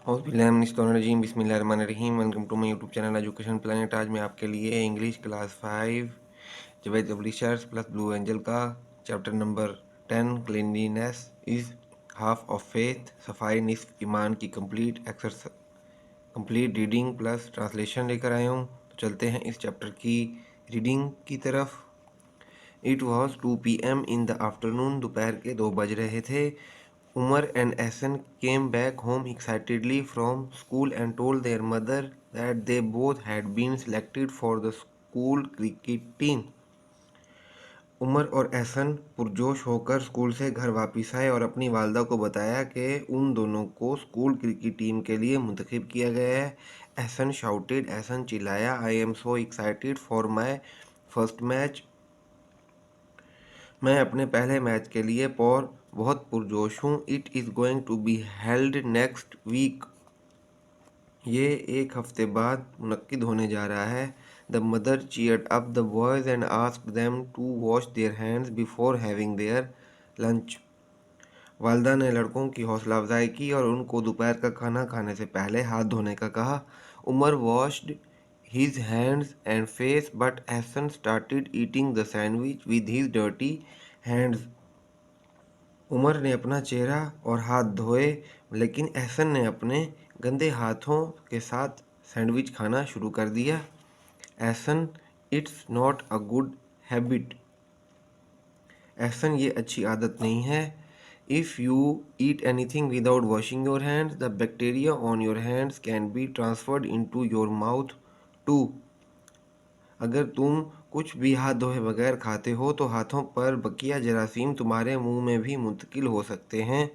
औज़ुबिल्लाहिमिनश्शैतानिर्रजीम बिस्मिल्लाहिर्रहमानिर्रहीम। Welcome to my YouTube channel education planet. आज मैं आपके लिए English class 5 Javed publishers plus blue angel का chapter number 10 cleanliness is half of faith, सफाई निस्फ ईमान की कंप्लीट रीडिंग प्लस ट्रांसलेशन लेकर आया हूँ। तो चलते हैं इस चैप्टर की रीडिंग की तरफ। It was 2 PM in the afternoon. दोपहर के 2 बज रहे थे। Umar and Hassan came back home excitedly from school and told their mother that they both had been selected for the school cricket team. Umar और एहसन पुरजोश होकर school से घर वापस आए और अपनी वालदा को बताया कि उन दोनों को स्कूल क्रिकेट टीम के लिए मुंतखब किया गया है। एहसन चिल्लाया, I am so excited for my first match. मैं अपने पहले मैच के लिए बहुत पुरजोश हूँ। It is going to be held next week. ये एक हफ्ते बाद मुनक्किद होने जा रहा है। The mother cheered up the boys and asked them to wash their hands before having their lunch. वालदा ने लड़कों की हौसला अफजाई की और उनको दोपहर का खाना खाने से पहले हाथ धोने का कहा। Umar washed his hands and face, but Hassan started eating the sandwich with his dirty hands. Umar ने अपना चेहरा और हाथ धोए, लेकिन एहसन ने अपने गंदे हाथों के साथ सैंडविच खाना शुरू कर दिया। Ehsan, it's not a good habit. Ehsan, ये अच्छी आदत नहीं है। If you eat anything without washing your hands, the bacteria on your hands can be transferred into your mouth too. अगर तुम कुछ भी हाथ धोए बगैर खाते हो तो हाथों पर बकिया जरासीम तुम्हारे मुंह में भी मुंतकिल हो सकते हैं।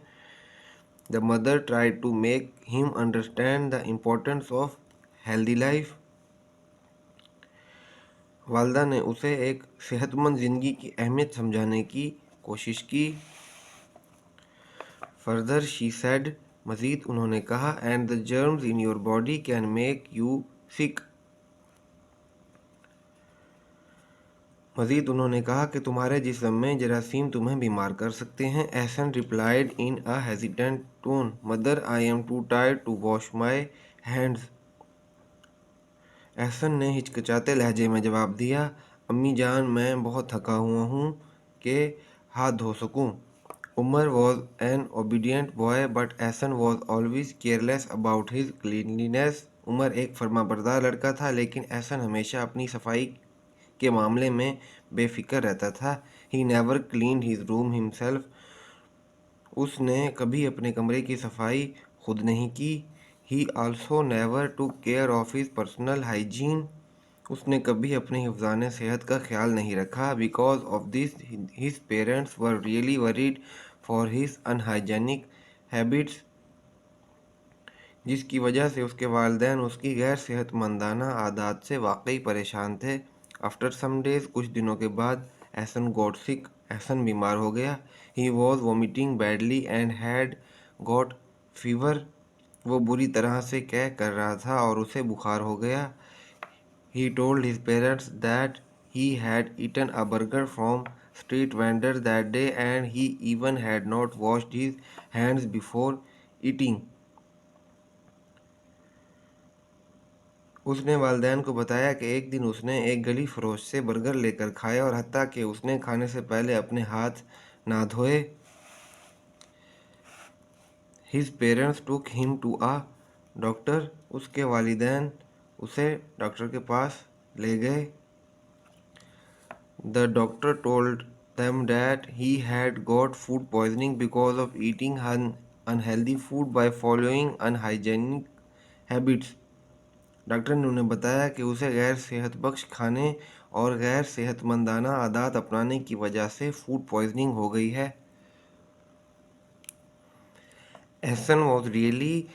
The mother tried to make him understand the importance of healthy life. वालदा ने उसे एक सेहतमंद ज़िंदगी की अहमियत समझाने की कोशिश की। फर्दर शी सेड, मज़ीद उन्होंने कहा, and the germs in your body can make you sick. मज़ीद उन्होंने कहा कि तुम्हारे जिस्म में जरासीम तुम्हें बीमार कर सकते हैं। Ehsan replied in a hesitant tone, mother I am too tired to wash my hands. Ehsan ने हिचकिचाते लहजे में जवाब दिया, अम्मी जान, मैं बहुत थका हुआ हूँ कि हाथ धो सकूँ। Umar was an obedient boy but Ehsan was always careless about his cleanliness. Umar एक फर्माबरदार लड़का था, लेकिन एहसन हमेशा अपनी सफाई के मामले में बेफिक्र रहता था। He never cleaned his room himself. उसने कभी अपने कमरे की सफाई खुद नहीं की। ही also never took care of his personal hygiene. उसने कभी अपने हिफ्ज़ान सेहत का ख्याल नहीं रखा। Because of this his parents were really worried for his unhygienic habits. जिसकी वजह से उसके वालिदैन उसकी गैर सेहतमंदाना आदत से वाकई परेशान थे। आफ्टर सम डेज, कुछ दिनों के बाद, एहसन गॉट सिक। एहसन बीमार हो गया। He was vomiting badly and had got fever. वो बुरी तरह से कह कर रहा था और उसे बुखार हो गया। He told his parents that he had eaten a burger from street vendor that day and he even had not washed his hands before eating. उसने वालिदैन को बताया कि एक दिन उसने एक गली फरोश से बर्गर लेकर खाया और हत्ता कि उसने खाने से पहले अपने हाथ ना धोए। His parents took him to a doctor. उसके वालिदैन उसे डॉक्टर के पास ले गए। The doctor told them that he had got food poisoning because of eating unhealthy food by following unhygienic habits. Doctor ने उन्हें बताया कि उसे गैर सेहत बख्श खाने और गैर सेहतमंदाना आदत अपनाने की वजह से फूड पॉइजनिंग हो गई है। Ehsan was really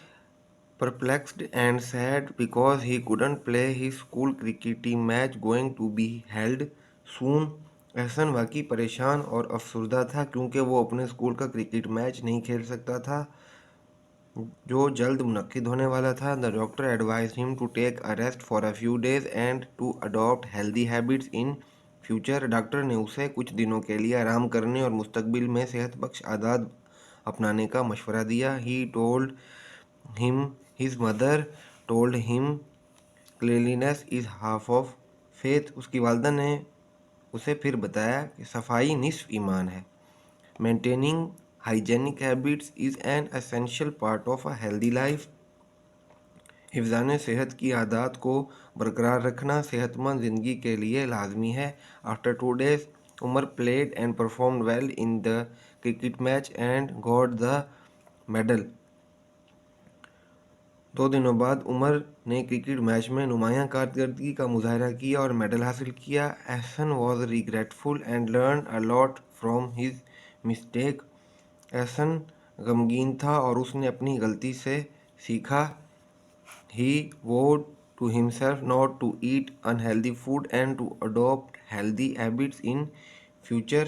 perplexed and sad because he couldn't play his school cricket team match going to be held soon. Ehsan वाकई परेशान और अफसरदा था क्योंकि वो अपने स्कूल का क्रिकेट मैच नहीं खेल सकता था जो जल्द मुनक्किद होने वाला था। The doctor advise him to take a rest for a few days and to adopt healthy habits in future. Doctor ने उसे कुछ दिनों के लिए आराम करने और मुस्तकबिल में सेहत बख्श आदत अपनाने का मशवरा दिया। He told him his mother told him cleanliness is half of faith. उसकी वालदा ने उसे फिर बताया कि सफाई निस्फ ईमान है. Maintaining hygienic habits is an essential part of a healthy life. हिफ्ज़ान सेहत की आदत को बरकरार रखना सेहतमंद ज़िंदगी के लिए लाजमी है. After 2 days, Umar played and performed well in the cricket match and got the medal. 2 दिनों बाद उमर ने क्रिकेट मैच में नुमायां कारकर्दगी का मुजाहरा किया और मेडल हासिल किया. Ehsan was regretful and learn a lot from his mistake. Ehsan गमगीन था और उसने अपनी गलती से सीखा. He vowed to himself not to eat unhealthy food and to adopt healthy habits in future.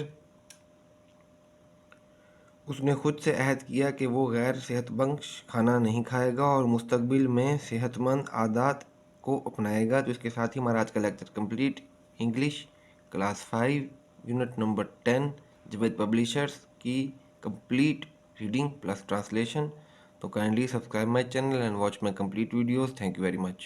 उसने खुद से अहद किया कि वो गैर सेहतबख्श खाना नहीं खाएगा और मुस्तकबिल में सेहतमंद आदत को अपनाएगा. तो इसके साथ ही हमारा आज का lecture complete. English class 5 unit number 10 Javed publishers की कंप्लीट रीडिंग प्लस ट्रांसलेशन. तो kindly subscribe my channel and watch my complete videos. Thank you very much.